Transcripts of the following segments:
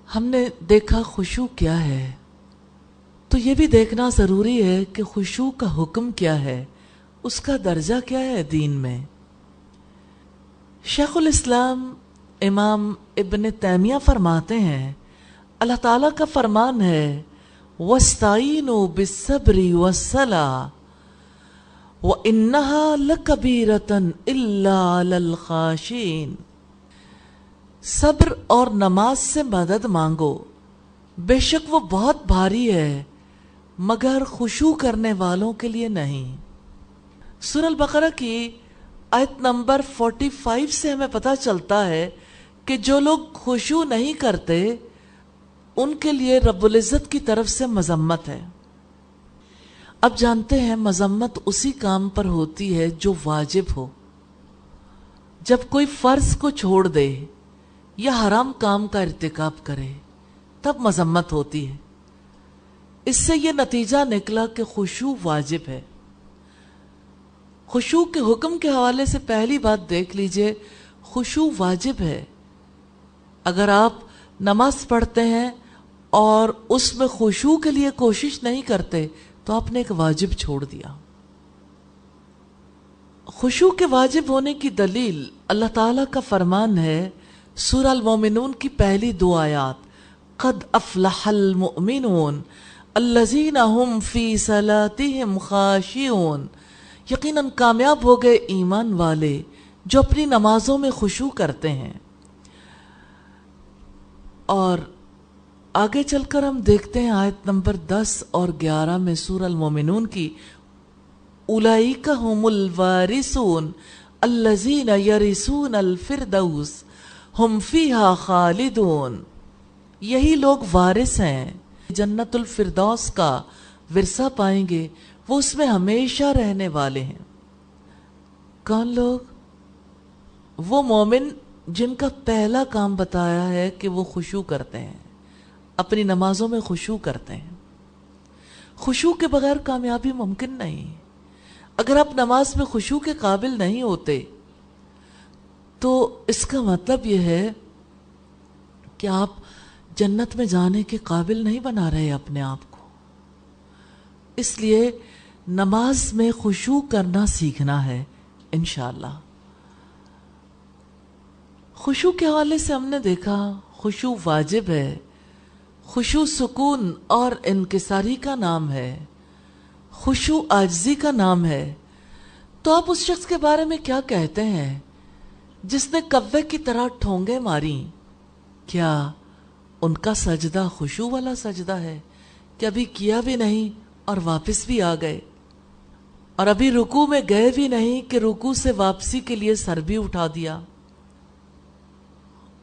ہم نے دیکھا خشوع کیا ہے، تو یہ بھی دیکھنا ضروری ہے کہ خشوع کا حکم کیا ہے، اس کا درجہ کیا ہے دین میں۔ شیخ الاسلام امام ابن تیمیہ فرماتے ہیں، اللہ تعالیٰ کا فرمان ہے وَاسْتَعِینُوا بِالصَّبْرِ وَالصَّلَاةِ وَإِنَّهَا لَكَبِيرَةٌ إِلَّا عَلَى الْخَاشِعِينَ، صبر اور نماز سے مدد مانگو، بے شک وہ بہت بھاری ہے مگر خشوع کرنے والوں کے لیے نہیں۔ سورہ البقرہ کی آیت نمبر 45 سے ہمیں پتہ چلتا ہے کہ جو لوگ خشوع نہیں کرتے ان کے لیے رب العزت کی طرف سے مذمت ہے۔ اب جانتے ہیں مذمت اسی کام پر ہوتی ہے جو واجب ہو۔ جب کوئی فرض کو چھوڑ دے یا حرام کام کا ارتکاب کرے تب مذمت ہوتی ہے۔ اس سے یہ نتیجہ نکلا کہ خشوع واجب ہے۔ خشوع کے حکم کے حوالے سے پہلی بات دیکھ لیجئے، خشوع واجب ہے۔ اگر آپ نماز پڑھتے ہیں اور اس میں خشوع کے لیے کوشش نہیں کرتے تو آپ نے ایک واجب چھوڑ دیا۔ خشوع کے واجب ہونے کی دلیل اللہ تعالیٰ کا فرمان ہے سورہ المومنون کی پہلی 2 آیات، قد افلح المؤمنون الذین هم فی صلاتهم خاشعون، یقیناً کامیاب ہو گئے ایمان والے جو اپنی نمازوں میں خشوع کرتے ہیں۔ اور آگے چل کر ہم دیکھتے ہیں آیت نمبر 10 اور 11 میں سورہ المومنون کی، اولئک هم الوارثون الذین یرثون الفردوس ہم فیہا خالدون، یہی لوگ وارث ہیں جنت الفردوس کا ورثہ پائیں گے، وہ اس میں ہمیشہ رہنے والے ہیں۔ کون لوگ؟ وہ مومن جن کا پہلا کام بتایا ہے کہ وہ خشوع کرتے ہیں، اپنی نمازوں میں خشوع کرتے ہیں۔ خشوع کے بغیر کامیابی ممکن نہیں۔ اگر آپ نماز میں خشوع کے قابل نہیں ہوتے تو اس کا مطلب یہ ہے کہ آپ جنت میں جانے کے قابل نہیں بنا رہے اپنے آپ کو۔ اس لیے نماز میں خشوع کرنا سیکھنا ہے انشاءاللہ۔ خشوع کے حوالے سے ہم نے دیکھا خشوع واجب ہے، خشوع سکون اور انکساری کا نام ہے، خشوع عاجزی کا نام ہے۔ تو آپ اس شخص کے بارے میں کیا کہتے ہیں جس نے کوے کی طرح ٹھونگے ماری؟ کیا ان کا سجدہ خشوع والا سجدہ ہے کہ ابھی کیا بھی نہیں اور واپس بھی آ گئے، اور ابھی رکوع میں گئے بھی نہیں کہ رکوع سے واپسی کے لیے سر بھی اٹھا دیا،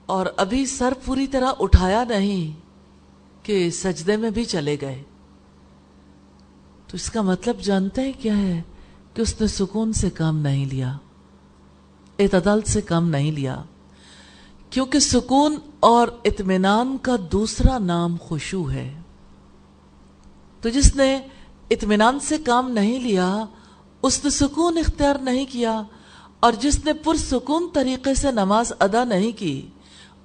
اور ابھی سر پوری طرح اٹھایا نہیں کہ سجدے میں بھی چلے گئے؟ تو اس کا مطلب جانتے ہیں کیا ہے کہ اس نے سکون سے کام نہیں لیا، اعتدال سے کام نہیں لیا، کیونکہ سکون اور اطمینان کا دوسرا نام خشوع ہے۔ تو جس نے اطمینان سے کام نہیں لیا اس نے سکون اختیار نہیں کیا، اور جس نے پرسکون طریقے سے نماز ادا نہیں کی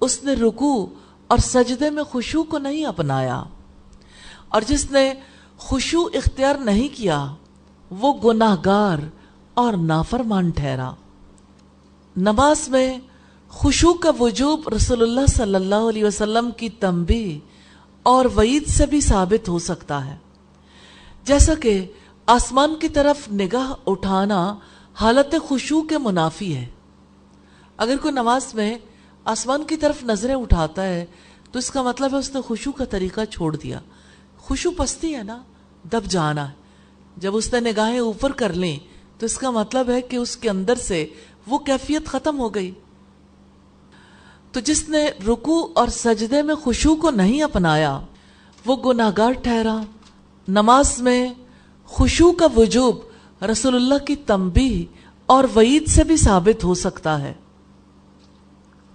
اس نے رکوع اور سجدے میں خشوع کو نہیں اپنایا، اور جس نے خشوع اختیار نہیں کیا وہ گناہگار اور نافرمان ٹھہرا۔ نماز میں خشوع کا وجوب رسول اللہ صلی اللہ علیہ وسلم کی تنبیہ اور وعید سے بھی ثابت ہو سکتا ہے، جیسا کہ آسمان کی طرف نگاہ اٹھانا حالت خشوع کے منافی ہے۔ اگر کوئی نماز میں آسمان کی طرف نظریں اٹھاتا ہے تو اس کا مطلب ہے اس نے خشوع کا طریقہ چھوڑ دیا۔ خشوع پستی ہے نا، دب جانا ہے۔ جب اس نے نگاہیں اوپر کر لیں تو اس کا مطلب ہے کہ اس کے اندر سے وہ کیفیت ختم ہو گئی۔ تو جس نے رکوع اور سجدے میں خشوع کو نہیں اپنایا وہ گناہگار ٹھہرا۔ نماز میں خشوع کا وجوب رسول اللہ کی تنبیہ اور وعید سے بھی ثابت ہو سکتا ہے،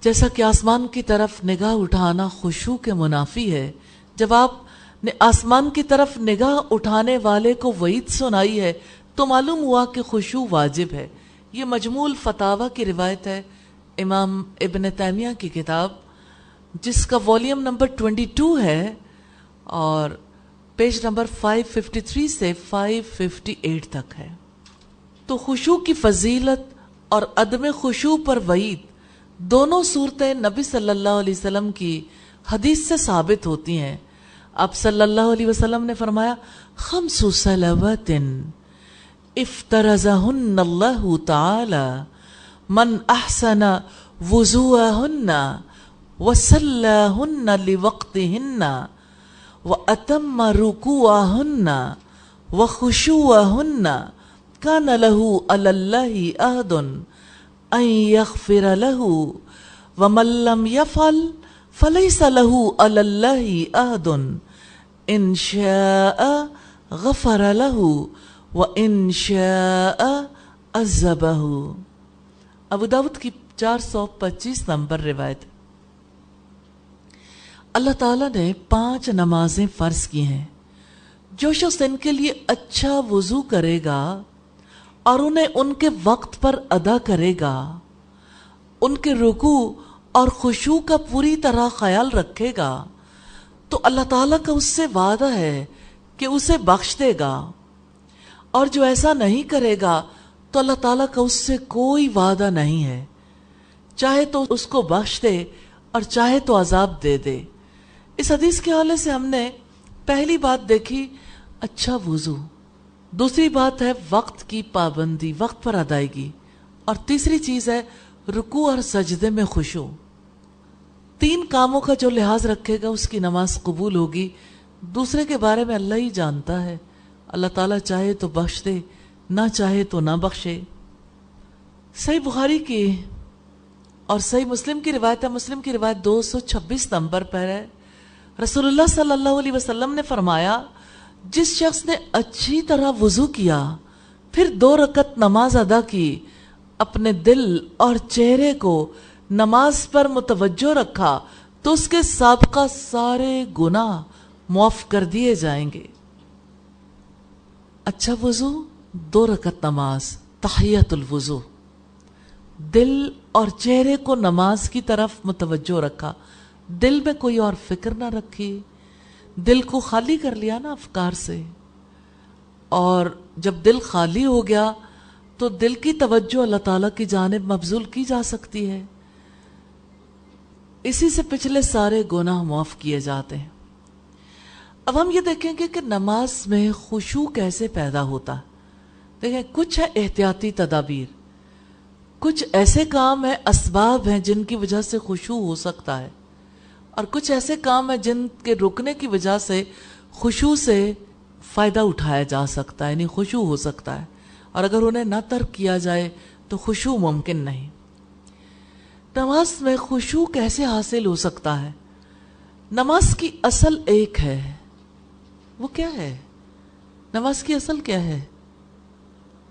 جیسا کہ آسمان کی طرف نگاہ اٹھانا خشوع کے منافی ہے۔ جب آپ نے آسمان کی طرف نگاہ اٹھانے والے کو وعید سنائی ہے تو معلوم ہوا کہ خشوع واجب ہے۔ یہ مجموع الفتاوی کی روایت ہے، امام ابن تیمیہ کی کتاب جس کا والیوم نمبر 22 ہے اور پیج نمبر 553 سے 558 تک ہے۔ تو خشوع کی فضیلت اور عدم خشوع پر وعید دونوں صورتیں نبی صلی اللہ علیہ وسلم کی حدیث سے ثابت ہوتی ہیں۔ آپ صلی اللہ علیہ وسلم نے فرمایا خمس صلوات افترضہن اللہ تعالی من احسن وضوءہن وصلاہن لوقتہن واتم رکوعہن وخشوعہن کان لہ علی اللہ عہد ان یغفر لہ ومن لم یفعل فلیس لہ علی اللہ عہد ان شاء غفر لہ وان شاء عذبہ۔ ابو داؤد کی 425 نمبر روایت۔ اللہ تعالیٰ نے 5 نمازیں فرض کی ہیں۔ جو شخص ان کے لیے اچھا وضو کرے گا اور انہیں ان کے وقت پر ادا کرے گا، ان کے رکوع اور خشوع کا پوری طرح خیال رکھے گا، تو اللہ تعالیٰ کا اس سے وعدہ ہے کہ اسے بخش دے گا، اور جو ایسا نہیں کرے گا تو اللہ تعالیٰ کا اس سے کوئی وعدہ نہیں ہے، چاہے تو اس کو بخش دے اور چاہے تو عذاب دے دے۔ اس حدیث کے حوالے سے ہم نے پہلی بات دیکھی اچھا وضو، دوسری بات ہے وقت کی پابندی، وقت پر ادائیگی، اور تیسری چیز ہے رکوع اور سجدے میں خشوع۔ 3 کاموں کا جو لحاظ رکھے گا اس کی نماز قبول ہوگی۔ دوسرے کے بارے میں اللہ ہی جانتا ہے، اللہ تعالیٰ چاہے تو بخش دے، نہ چاہے تو نہ بخشے۔ صحیح بخاری کی اور صحیح مسلم کی روایت ہے، مسلم کی روایت 226 نمبر پر ہے۔ رسول اللہ صلی اللہ علیہ وسلم نے فرمایا جس شخص نے اچھی طرح وضو کیا پھر 2 رکعت نماز ادا کی، اپنے دل اور چہرے کو نماز پر متوجہ رکھا، تو اس کے سابقہ سارے گناہ معاف کر دیے جائیں گے۔ اچھا وضو، 2 رکعت نماز، تحیۃ الوضو، دل اور چہرے کو نماز کی طرف متوجہ رکھا، دل میں کوئی اور فکر نہ رکھی، دل کو خالی کر لیا نا افکار سے، اور جب دل خالی ہو گیا تو دل کی توجہ اللہ تعالیٰ کی جانب مبذول کی جا سکتی ہے، اسی سے پچھلے سارے گناہ معاف کیے جاتے ہیں۔ اب ہم یہ دیکھیں گے کہ نماز میں خشوع کیسے پیدا ہوتا ہے۔ دیکھیں، کچھ ہے احتیاطی تدابیر، کچھ ایسے کام ہیں، اسباب ہیں جن کی وجہ سے خشوع ہو سکتا ہے، اور کچھ ایسے کام ہیں جن کے رکنے کی وجہ سے خشوع سے فائدہ اٹھایا جا سکتا ہے، یعنی خشوع ہو سکتا ہے، اور اگر انہیں نہ ترک کیا جائے تو خشوع ممکن نہیں۔ نماز میں خشوع کیسے حاصل ہو سکتا ہے؟ نماز کی اصل ایک ہے، وہ کیا ہے؟ نماز کی اصل کیا ہے؟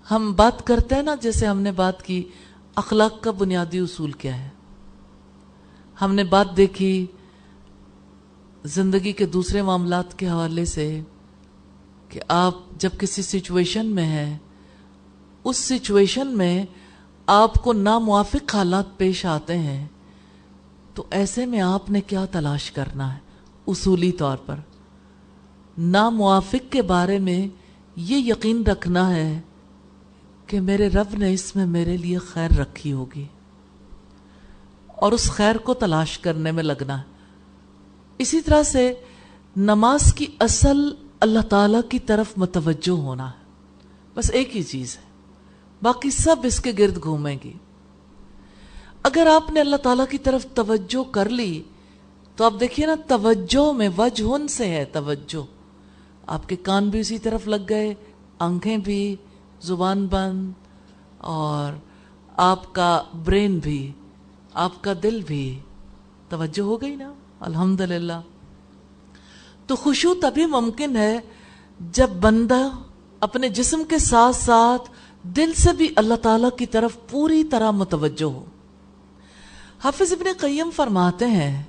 ہم بات کرتے ہیں نا، جیسے ہم نے بات کی اخلاق کا بنیادی اصول کیا ہے، ہم نے بات دیکھی زندگی کے دوسرے معاملات کے حوالے سے کہ آپ جب کسی سچویشن میں ہیں، اس سچویشن میں آپ کو ناموافق حالات پیش آتے ہیں، تو ایسے میں آپ نے کیا تلاش کرنا ہے؟ اصولی طور پر ناموافق کے بارے میں یہ یقین رکھنا ہے کہ میرے رب نے اس میں میرے لیے خیر رکھی ہوگی، اور اس خیر کو تلاش کرنے میں لگنا ہے۔ اسی طرح سے نماز کی اصل اللہ تعالیٰ کی طرف متوجہ ہونا ہے، بس ایک ہی چیز ہے، باقی سب اس کے گرد گھومیں گی۔ اگر آپ نے اللہ تعالیٰ کی طرف توجہ کر لی تو آپ دیکھیے نا، توجہ میں وجہن سے ہے توجہ، آپ کے کان بھی اسی طرف لگ گئے، آنکھیں بھی، زبان بند، اور آپ کا برین بھی، آپ کا دل بھی، توجہ ہو گئی نا، الحمدللہ۔ تو خشوع تبھی ممکن ہے جب بندہ اپنے جسم کے ساتھ ساتھ دل سے بھی اللہ تعالیٰ کی طرف پوری طرح متوجہ ہو۔ حافظ ابن قیم فرماتے ہیں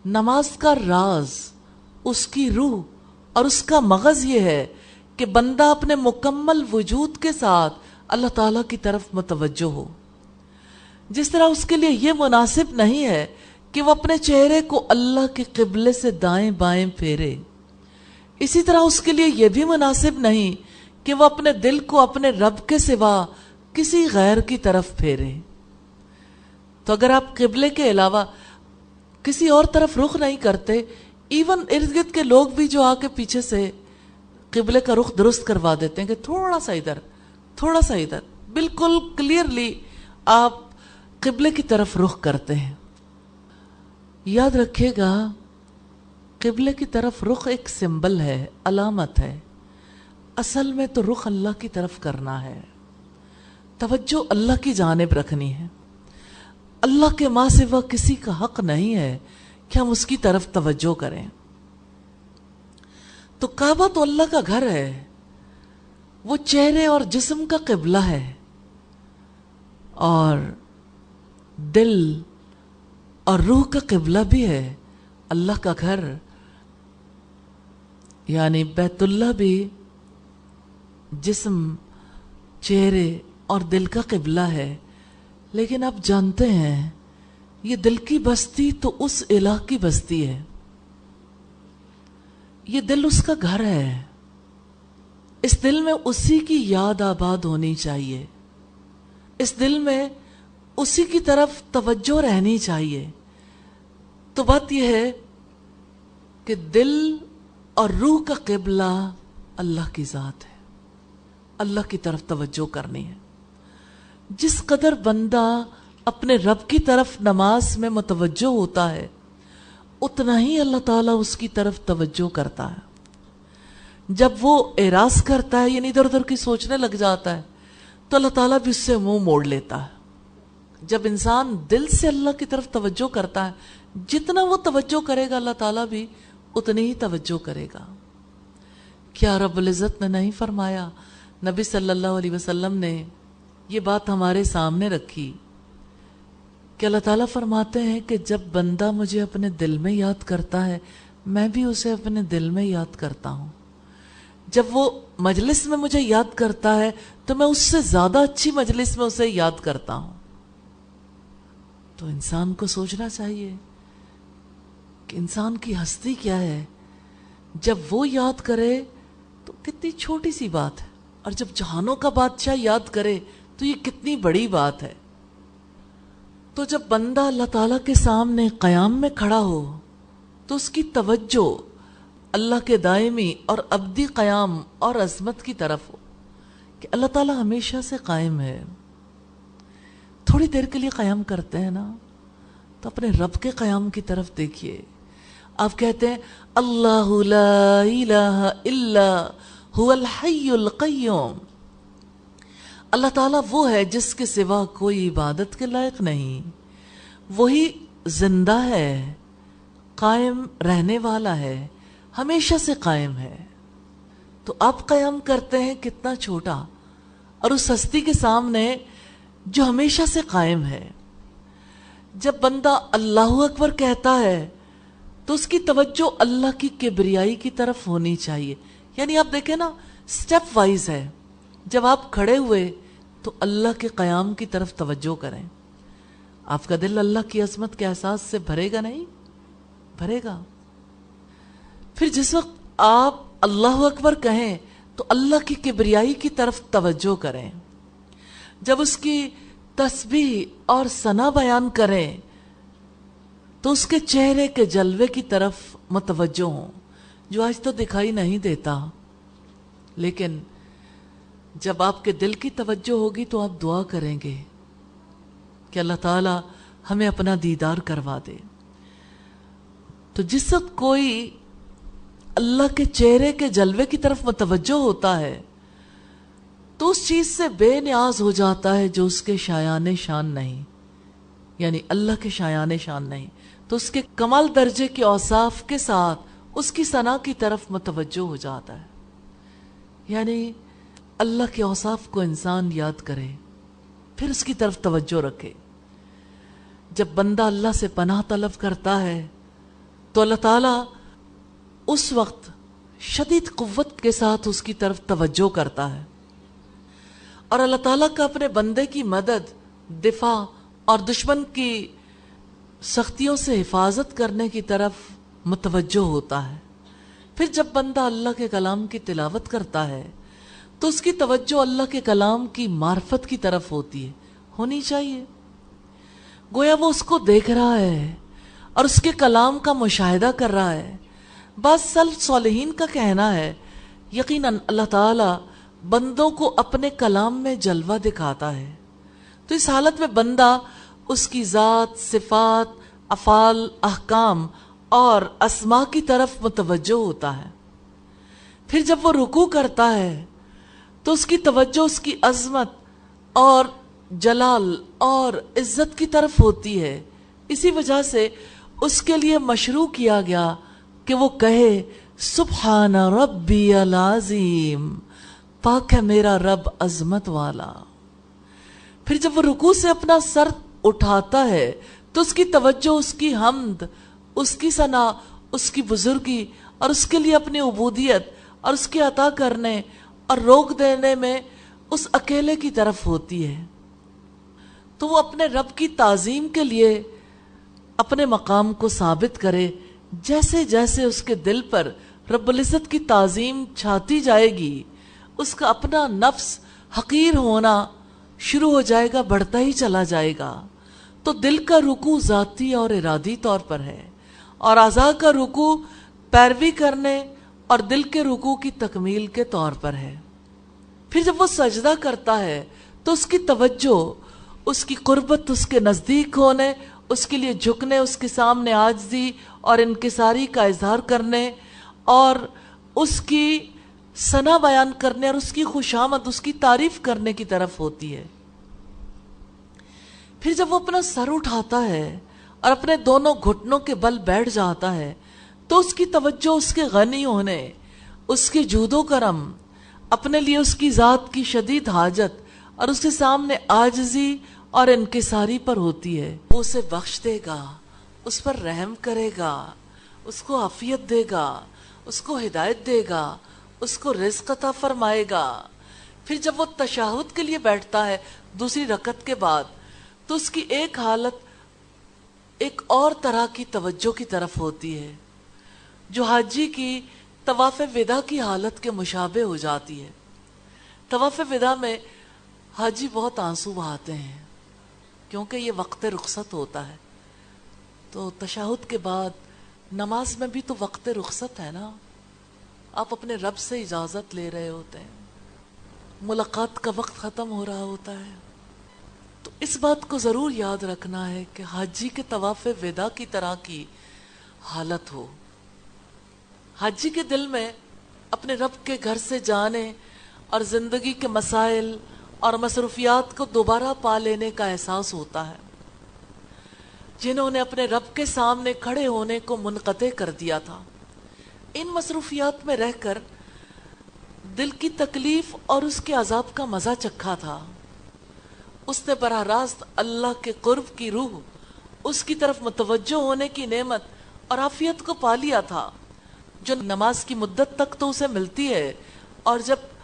نماز کا راز، اس کی روح اور اس کا مغز یہ ہے کہ بندہ اپنے مکمل وجود کے ساتھ اللہ تعالیٰ کی طرف متوجہ ہو۔ جس طرح اس کے لیے یہ مناسب نہیں ہے کہ وہ اپنے چہرے کو اللہ کے قبلے سے دائیں بائیں پھیرے، اسی طرح اس کے لیے یہ بھی مناسب نہیں کہ وہ اپنے دل کو اپنے رب کے سوا کسی غیر کی طرف پھیرے۔ تو اگر آپ قبلے کے علاوہ کسی اور طرف رخ نہیں کرتے، ایون ارد گرد کے لوگ بھی جو آ کے پیچھے سے قبلے کا رخ درست کروا دیتے ہیں کہ تھوڑا سا ادھر تھوڑا سا ادھر، بالکل کلیئرلی آپ قبلے کی طرف رخ کرتے ہیں۔ یاد رکھیے گا، قبلے کی طرف رخ ایک سمبل ہے، علامت ہے، اصل میں تو رخ اللہ کی طرف کرنا ہے، توجہ اللہ کی جانب رکھنی ہے۔ اللہ کے ماں سوا کسی کا حق نہیں ہے کہ ہم اس کی طرف توجہ کریں۔ تو کعبہ تو اللہ کا گھر ہے، وہ چہرے اور جسم کا قبلہ ہے، اور دل اور روح کا قبلہ بھی ہے، اللہ کا گھر یعنی بیت اللہ بھی جسم، چہرے اور دل کا قبلہ ہے۔ لیکن آپ جانتے ہیں یہ دل کی بستی تو اس الہ کی بستی ہے، یہ دل اس کا گھر ہے، اس دل میں اسی کی یاد آباد ہونی چاہیے، اس دل میں اسی کی طرف توجہ رہنی چاہیے۔ تو بات یہ ہے کہ دل اور روح کا قبلہ اللہ کی ذات ہے، اللہ کی طرف توجہ کرنی ہے۔ جس قدر بندہ اپنے رب کی طرف نماز میں متوجہ ہوتا ہے، اتنا ہی اللہ تعالیٰ اس کی طرف توجہ کرتا ہے۔ جب وہ اعراض کرتا ہے یعنی ادھر ادھر کی سوچنے لگ جاتا ہے تو اللہ تعالیٰ بھی اس سے منہ موڑ لیتا ہے۔ جب انسان دل سے اللہ کی طرف توجہ کرتا ہے، جتنا وہ توجہ کرے گا اللہ تعالیٰ بھی اتنی ہی توجہ کرے گا۔ کیا رب العزت نے نہیں فرمایا، نبی صلی اللہ علیہ وسلم نے یہ بات ہمارے سامنے رکھی کہ اللہ تعالیٰ فرماتے ہیں کہ جب بندہ مجھے اپنے دل میں یاد کرتا ہے، میں بھی اسے اپنے دل میں یاد کرتا ہوں۔ جب وہ مجلس میں مجھے یاد کرتا ہے تو میں اس سے زیادہ اچھی مجلس میں اسے یاد کرتا ہوں۔ تو انسان کو سوچنا چاہیے کہ انسان کی ہستی کیا ہے۔ جب وہ یاد کرے تو کتنی چھوٹی سی بات ہے، اور جب جہانوں کا بادشاہ یاد کرے تو یہ کتنی بڑی بات ہے۔ تو جب بندہ اللہ تعالیٰ کے سامنے قیام میں کھڑا ہو تو اس کی توجہ اللہ کے دائمی اور ابدی قیام اور عظمت کی طرف ہو کہ اللہ تعالیٰ ہمیشہ سے قائم ہے۔ تھوڑی دیر کے لیے قیام کرتے ہیں نا، تو اپنے رب کے قیام کی طرف دیکھیے۔ آپ کہتے ہیں اللہ لا الہ الا هو الحی القیوم، اللہ تعالیٰ وہ ہے جس کے سوا کوئی عبادت کے لائق نہیں، وہی زندہ ہے، قائم رہنے والا ہے، ہمیشہ سے قائم ہے۔ تو آپ قیام کرتے ہیں کتنا چھوٹا، اور اس ہستی کے سامنے جو ہمیشہ سے قائم ہے۔ جب بندہ اللہ اکبر کہتا ہے تو اس کی توجہ اللہ کی کبریائی کی طرف ہونی چاہیے۔ یعنی آپ دیکھیں نا، سٹیپ وائز ہے۔ جب آپ کھڑے ہوئے تو اللہ کے قیام کی طرف توجہ کریں، آپ کا دل اللہ کی عظمت کے احساس سے بھرے گا نہیں؟ بھرے گا۔ پھر جس وقت آپ اللہ اکبر کہیں تو اللہ کی کبریائی کی طرف توجہ کریں۔ جب اس کی تسبیح اور ثنا بیان کریں تو اس کے چہرے کے جلوے کی طرف متوجہ ہوں، جو آج تو دکھائی نہیں دیتا، لیکن جب آپ کے دل کی توجہ ہوگی تو آپ دعا کریں گے کہ اللہ تعالیٰ ہمیں اپنا دیدار کروا دے۔ تو جس وقت کوئی اللہ کے چہرے کے جلوے کی طرف متوجہ ہوتا ہے تو اس چیز سے بے نیاز ہو جاتا ہے جو اس کے شایان شان نہیں، یعنی اللہ کے شایان شان نہیں، تو اس کے کمال درجے کے اوصاف کے ساتھ اس کی ثنا کی طرف متوجہ ہو جاتا ہے۔ یعنی اللہ کے اوصاف کو انسان یاد کرے، پھر اس کی طرف توجہ رکھے۔ جب بندہ اللہ سے پناہ طلب کرتا ہے تو اللہ تعالیٰ اس وقت شدید قوت کے ساتھ اس کی طرف توجہ کرتا ہے، اور اللہ تعالیٰ کا اپنے بندے کی مدد، دفاع اور دشمن کی سختیوں سے حفاظت کرنے کی طرف متوجہ ہوتا ہے۔ پھر جب بندہ اللہ کے کلام کی تلاوت کرتا ہے تو اس کی توجہ اللہ کے کلام کی معرفت کی طرف ہونی چاہیے۔ گویا وہ اس کو دیکھ رہا ہے اور اس کے کلام کا مشاہدہ کر رہا ہے۔ بعض سلف صالحین کا کہنا ہے یقیناً اللہ تعالی بندوں کو اپنے کلام میں جلوہ دکھاتا ہے، تو اس حالت میں بندہ اس کی ذات، صفات، افعال، احکام اور اسماء کی طرف متوجہ ہوتا ہے۔ پھر جب وہ رکوع کرتا ہے تو اس کی توجہ اس کی عظمت اور جلال اور عزت کی طرف ہوتی ہے۔ اسی وجہ سے اس کے لیے مشروع کیا گیا کہ وہ کہے سبحان ربی العظیم، پاک ہے میرا رب عظمت والا۔ پھر جب وہ رکوع سے اپنا سر اٹھاتا ہے تو اس کی توجہ اس کی حمد، اس کی ثنا، اس کی بزرگی اور اس کے لیے اپنی عبودیت اور اس کے عطا کرنے اور روک دینے میں اس اکیلے کی طرف ہوتی ہے۔ تو وہ اپنے رب کی تعظیم کے لیے اپنے مقام کو ثابت کرے۔ جیسے جیسے اس کے دل پر رب العزت کی تعظیم چھاتی جائے گی، اس کا اپنا نفس حقیر ہونا شروع ہو جائے گا، بڑھتا ہی چلا جائے گا۔ تو دل کا رکوع ذاتی اور ارادی طور پر ہے، اور اعضاء کا رکوع پیروی کرنے اور دل کے رکوع کی تکمیل کے طور پر ہے۔ پھر جب وہ سجدہ کرتا ہے تو اس کی توجہ اس کی قربت، اس کے نزدیک ہونے، اس کے لیے جھکنے، اس کے سامنے عاجزی اور انکساری کا اظہار کرنے اور اس کی ثنا بیان کرنے اور اس کی خوشامد، اس کی تعریف کرنے کی طرف ہوتی ہے۔ پھر جب وہ اپنا سر اٹھاتا ہے اور اپنے دونوں گھٹنوں کے بل بیٹھ جاتا ہے تو اس کی توجہ اس کے غنی ہونے، اس کے جود و کرم، اپنے لیے اس کی ذات کی شدید حاجت اور اس کے سامنے عاجزی اور انکساری پر ہوتی ہے۔ وہ اسے بخش دے گا، اس پر رحم کرے گا، اس کو عافیت دے گا، اس کو ہدایت دے گا، اس کو رزق عطا فرمائے گا۔ پھر جب وہ تشہد کے لیے بیٹھتا ہے دوسری رکعت کے بعد تو اس کی ایک حالت ایک اور طرح کی توجہ کی طرف ہوتی ہے جو حاجی کی طواف وداع کی حالت کے مشابہ ہو جاتی ہے۔ طواف وداع میں حاجی بہت آنسو بہاتے ہیں کیونکہ یہ وقت رخصت ہوتا ہے۔ تو تشہد کے بعد نماز میں بھی تو وقت رخصت ہے نا، آپ اپنے رب سے اجازت لے رہے ہوتے ہیں، ملاقات کا وقت ختم ہو رہا ہوتا ہے۔ تو اس بات کو ضرور یاد رکھنا ہے کہ حاجی کے طواف وداع کی طرح کی حالت ہو۔ حاجی کے دل میں اپنے رب کے گھر سے جانے اور زندگی کے مسائل اور مصروفیات کو دوبارہ پا لینے کا احساس ہوتا ہے۔ جنہوں نے اپنے رب کے سامنے کھڑے ہونے کو منقطع کر دیا تھا، ان مصروفیات میں رہ کر دل کی تکلیف اور اس کے عذاب کا مزہ چکھا تھا، اس نے براہ راست اللہ کے قرب کی روح، اس کی طرف متوجہ ہونے کی نعمت اور عافیت کو پا لیا تھا جو نماز کی مدت تک تو اسے ملتی ہے، اور جب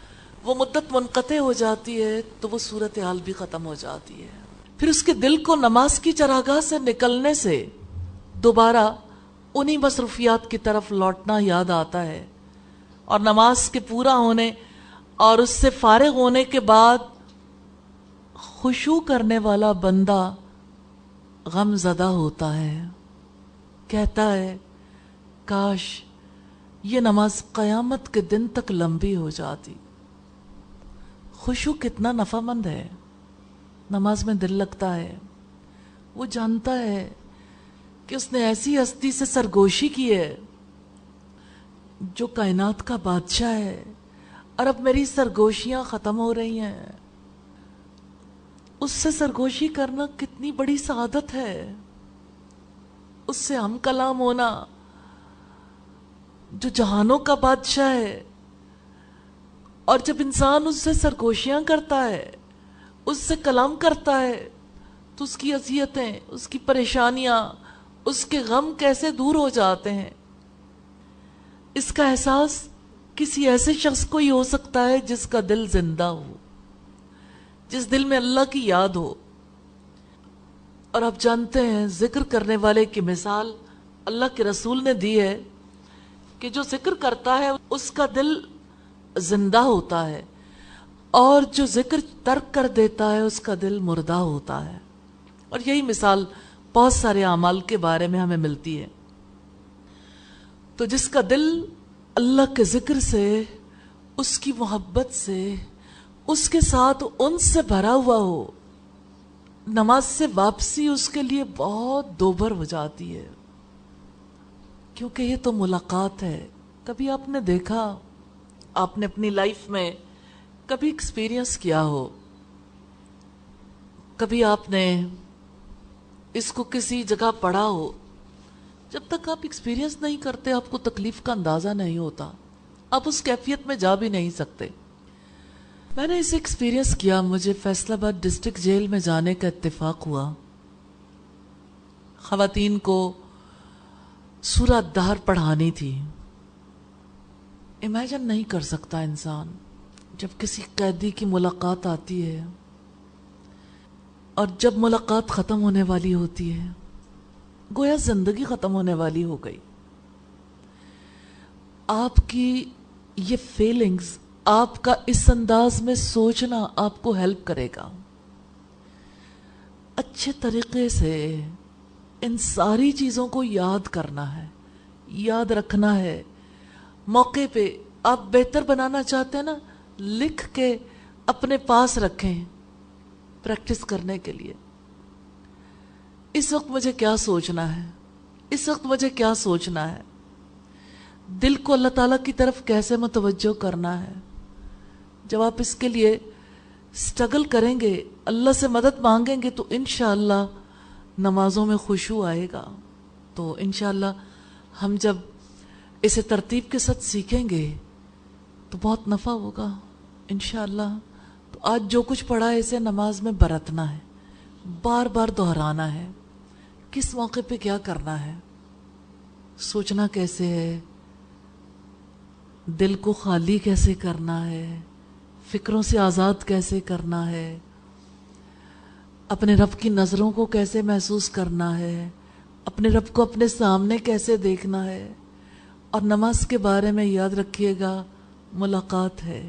وہ مدت منقطع ہو جاتی ہے تو وہ صورتحال بھی ختم ہو جاتی ہے۔ پھر اس کے دل کو نماز کی چراگاہ سے نکلنے سے دوبارہ انہی مصروفیات کی طرف لوٹنا یاد آتا ہے، اور نماز کے پورا ہونے اور اس سے فارغ ہونے کے بعد خشوع کرنے والا بندہ غم زدہ ہوتا ہے، کہتا ہے کاش یہ نماز قیامت کے دن تک لمبی ہو جاتی۔ خشوع کتنا نفع مند ہے، نماز میں دل لگتا ہے، وہ جانتا ہے کہ اس نے ایسی ہستی سے سرگوشی کی ہے جو کائنات کا بادشاہ ہے، اور اب میری سرگوشیاں ختم ہو رہی ہیں۔ اس سے سرگوشی کرنا کتنی بڑی سعادت ہے، اس سے ہم کلام ہونا جو جہانوں کا بادشاہ ہے۔ اور جب انسان اس سے سرگوشیاں کرتا ہے، اس سے کلام کرتا ہے، تو اس کی اذیتیں، اس کی پریشانیاں، اس کے غم کیسے دور ہو جاتے ہیں۔ اس کا احساس کسی ایسے شخص کو ہی ہو سکتا ہے جس کا دل زندہ ہو، جس دل میں اللہ کی یاد ہو۔ اور آپ جانتے ہیں ذکر کرنے والے کی مثال اللہ کے رسول نے دی ہے کہ جو ذکر کرتا ہے اس کا دل زندہ ہوتا ہے، اور جو ذکر ترک کر دیتا ہے اس کا دل مردہ ہوتا ہے. اور یہی مثال بہت سارے اعمال کے بارے میں ہمیں ملتی ہے. تو جس کا دل اللہ کے ذکر سے، اس کی محبت سے، اس کے ساتھ انس سے بھرا ہوا ہو، نماز سے واپسی اس کے لیے بہت دوبھر ہو جاتی ہے، کیونکہ یہ تو ملاقات ہے. کبھی آپ نے دیکھا، آپ نے اپنی لائف میں کبھی ایکسپیرینس کیا ہو، کبھی آپ نے اس کو کسی جگہ پڑھا ہو، جب تک آپ ایکسپیرینس نہیں کرتے آپ کو تکلیف کا اندازہ نہیں ہوتا، آپ اس کیفیت میں جا بھی نہیں سکتے. میں نے اسے ایکسپیرینس کیا. مجھے فیصل آباد ڈسٹرکٹ جیل میں جانے کا اتفاق ہوا. خواتین کو سورہ الدہر پڑھانی تھی. امیجن نہیں کر سکتا انسان جب کسی قیدی کی ملاقات آتی ہے اور جب ملاقات ختم ہونے والی ہوتی ہے، گویا زندگی ختم ہونے والی ہو گئی. آپ کی یہ فیلنگز، آپ کا اس انداز میں سوچنا آپ کو ہیلپ کرے گا. اچھے طریقے سے ان ساری چیزوں کو یاد کرنا ہے، یاد رکھنا ہے. موقع پہ آپ بہتر بنانا چاہتے ہیں نا، لکھ کے اپنے پاس رکھیں پریکٹس کرنے کے لیے. اس وقت مجھے کیا سوچنا ہے، اس وقت مجھے کیا سوچنا ہے، دل کو اللہ تعالیٰ کی طرف کیسے متوجہ کرنا ہے. جب آپ اس کے لیے سٹرگل کریں گے، اللہ سے مدد مانگیں گے، تو انشاءاللہ نمازوں میں خشوع آئے گا. تو انشاءاللہ ہم جب اسے ترتیب کے ساتھ سیکھیں گے تو بہت نفع ہوگا انشاءاللہ. تو آج جو کچھ پڑھا ہے اسے نماز میں برتنا ہے، بار بار دہرانا ہے. کس موقع پہ کیا کرنا ہے، سوچنا کیسے ہے، دل کو خالی کیسے کرنا ہے، فکروں سے آزاد کیسے کرنا ہے، اپنے رب کی نظروں کو کیسے محسوس کرنا ہے، اپنے رب کو اپنے سامنے کیسے دیکھنا ہے. اور نماز کے بارے میں یاد رکھیے گا، ملاقات ہے.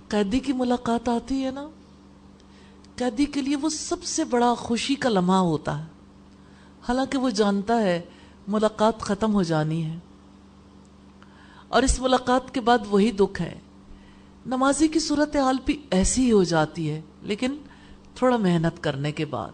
قیدی کی ملاقات آتی ہے نا، قیدی کے لیے وہ سب سے بڑا خوشی کا لمحہ ہوتا ہے، حالانکہ وہ جانتا ہے ملاقات ختم ہو جانی ہے اور اس ملاقات کے بعد وہی دکھ ہے. نمازی کی صورتحال بھی ایسی ہی ہو جاتی ہے، لیکن تھوڑا محنت کرنے کے بعد.